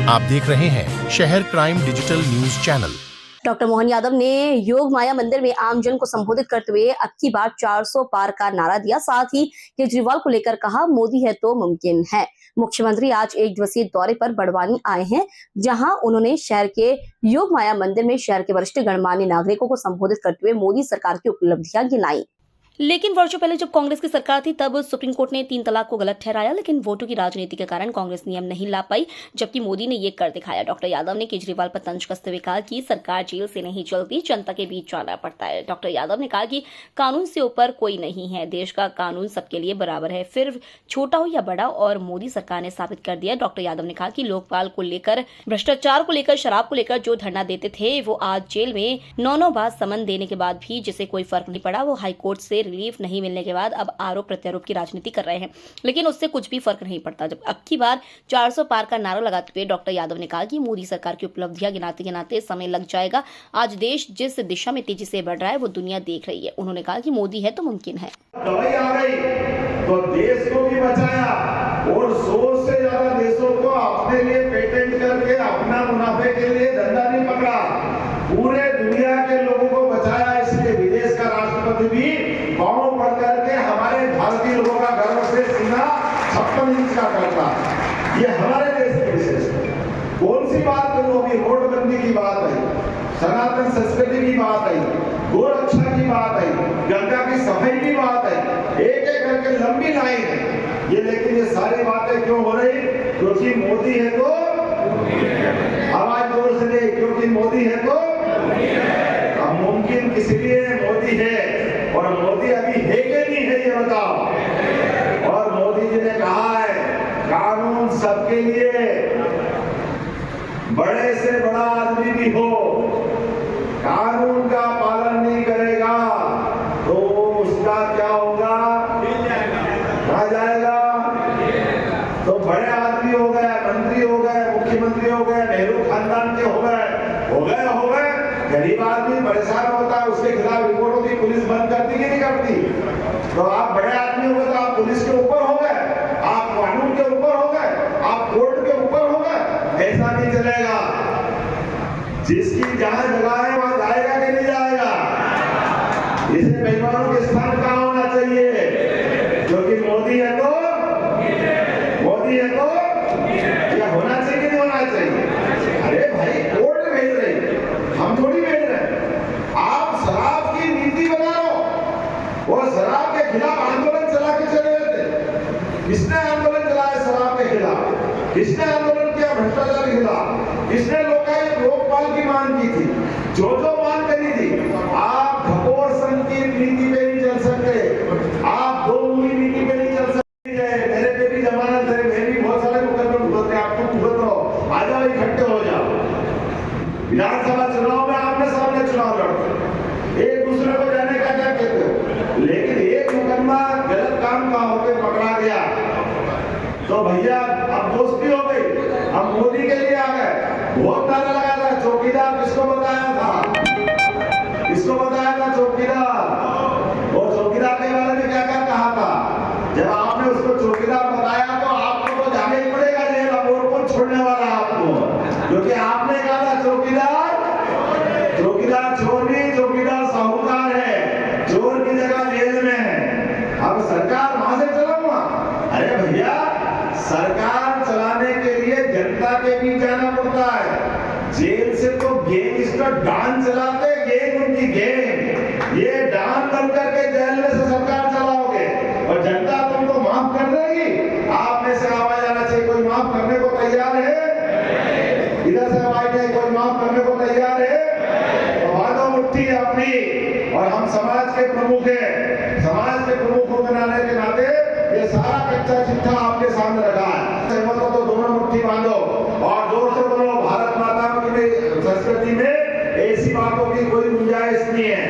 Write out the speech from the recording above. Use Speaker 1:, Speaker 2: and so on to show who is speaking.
Speaker 1: आप देख रहे हैं शहर crime digital news channel.
Speaker 2: Doctor Mohan Yadav ने योग माया मंदिर में आमजन को संबोधित करते हुए अब की बार 400 पार का नारा दिया। साथ ही केजरीवाल को लेकर कहा, मोदी है तो मुमकिन है। मुख्यमंत्री आज एक दिवसीय दौरे पर बड़वानी आए हैं, जहां उन्होंने शहर के योग माया मंदिर में शहर के वरिष्ठ गणमान्य नागरिकों को संबोधित करते हुए मोदी सरकार की उपलब्धियां गिनाई। लेकिन वर्षों पहले जब कांग्रेस की सरकार थी तब सुप्रीम कोर्ट ने 3 तलाक को गलत ठहराया, लेकिन वोटों की राजनीति के कारण कांग्रेस नियम नहीं ला पाई, जबकि मोदी ने ये कर दिखाया। डॉक्टर यादव ने केजरीवाल पर तंज कसते हुए कहा कि सरकार जेल से नहीं चलती, जनता के बीच जाना पड़ता है। डॉक्टर यादव ने कहा कि कानून से ऊपर कोई नहीं है, देश का कानून सबके लिए बराबर है, फिर छोटा हो या बड़ा, और मोदी सरकार ने साबित कर दिया। डॉक्टर यादव ने कहा कि लोकपाल को लेकर, भ्रष्टाचार को लेकर, शराब को लेकर जो धरना देते थे वो आज जेल में 9 बार समन देने के बाद भी जिसे कोई फर्क नहीं पड़ा, वो हाईकोर्ट से रिलीफ नहीं मिलने के बाद अब आरोप प्रत्यारोप की राजनीति कर रहे हैं, लेकिन उससे कुछ भी फर्क नहीं पड़ता। जब अब की बार 400 पार का नारा लगाते हुए डॉक्टर यादव ने कहा कि मोदी सरकार की उपलब्धियां गिनाते गिनाते समय लग जाएगा। आज देश जिस दिशा में तेजी से बढ़ रहा है वो दुनिया देख रही है। उन्होंने कहा कि मोदी है तो मुमकिन है।
Speaker 3: दवाई आ गई तो देश को भी बचाया और 100 से ज्यादा देशों को अपने लिए पेटेंट करके अपना मुनाफे के लिए धंधा नहीं पकड़ा, पूरे दुनिया के लोगों को बचाया। इसलिए विदेश का राष्ट्रपति भी पांव पड़ करके हमारे भारतीय लोगों का गर्व से सीना 56 इंच का करता। ये हमारे देश की विशेषता। कौन सी बात करूं, अभी नोटबंदी की बात आई, सनातन संस्कृति की बात आई, गोरक्षा की बात आई, गंगा की सफाई की बात आई, एक एक करके लंबी लाइन है ये। लेकिन ये सारी बातें क्यों हो रही? क्योंकि मोदी है तो, आवाज जोर से दे, क्योंकि मोदी है तो अब मुमकिन किस लिए? मोदी है। और मोदी अभी है कि नहीं है ये बताओ। और मोदी जी ने कहा है कानून सबके लिए, बड़े से बड़ा आदमी भी हो, कानून का पालन नहीं करेगा तो उसका क्या होगा? कहा जाएगा। तो बड़े आदमी हो गए, मंत्री हो गए, मुख्यमंत्री हो गए, नेहरू खानदान के हो गए, गरीब आदमी परेशान होता है, उसके खिलाफ रिपोर्ट होती, पुलिस बंद करती कि नहीं करती? तो आप बड़े आदमी हो गए तो आप पुलिस के ऊपर हो गए, आप कानून के ऊपर हो गए, आप कोर्ट के ऊपर हो गए। ऐसा नहीं चलेगा। जिसकी जहां जगह है वहां जाएगा कि नहीं जाएगा? इसे बेईमानों के स्थान कहां होना चाहिए? क्योंकि मोदी है तो, मोदी है तो क्या होना चाहिए कि नहीं होना चाहिए? अरे भाई कोर्ट भेज रही, हम थोड़ी भेज रहे। आप शराब की नीति बना लो और शराब के खिलाफ आंदोलन चला के चले थे। किसने आंदोलन चलाया शराब के खिलाफ? किसने आंदोलन किया भ्रष्टाचार के खिलाफ? किसने लोकपाल की मांग की थी? जो मांग करी थी। आप घपोर संघ की नीति पे नहीं चल सकते, आप 2 मूली नीति पे नहीं चल सकते। मेरे पे भी जमानत है, मैं भी बहुत सारे मुकदमे भुगत रहे, आपको भुगत रहो, आ जाओ इकट्ठे हो जाओ। विधानसभा चुनाव में आपने सामने चुनाव लड़ते, एक दूसरे को जाने का क्या कहते हो, लेकिन एक मुकदमा गलत काम का होकर पकड़ा गया तो भैया अब दोस्ती हो गई, हम मोदी के लिए आ गए। बहुत नारा लगा था, चौकीदार किसको बताया था? किसको बताया था? चौकीदार। वो चौकीदार के बारे में क्या क्या कहा था? जब आपने उसको चौकीदार बताया तो आपको तो जाना ही पड़ेगा जेल, अब और कौन छोड़ने वाला है आपको? क्योंकि आपने कहा था चौकीदार, चौकीदार चोर नहीं, चौकीदार साहूकार है, चोर की जगह जेल में है। अब सरकार वहां से चलाऊंगा? अरे भैया सरकार चलाने के लिए जनता के बीच जाना पड़ता है। जेल से तो गैंगस्टर डान चलाते, गैंग उनकी गैंग, ये डान बनकर के जेल में से सरकार चलाओगे और जनता तुमको माफ कर देगी? आप में से आवाज आना चाहिए, कोई माफ करने को तैयार है? इधर से आवाज नहीं, कोई माफ करने को तैयार है? तो बातों मुट्ठी अपनी, और हम समाज के प्रमुख हैं, समाज के प्रमुखों के नाते के नाते ये सारा कच्चा चिट्ठा आपके सामने रखा है। सहमत हो तो दोनों मुट्ठी बांधो और जोर से बोलो, भारत माता की संस्कृति में ऐसी बातों की कोई गुंजाइश नहीं है।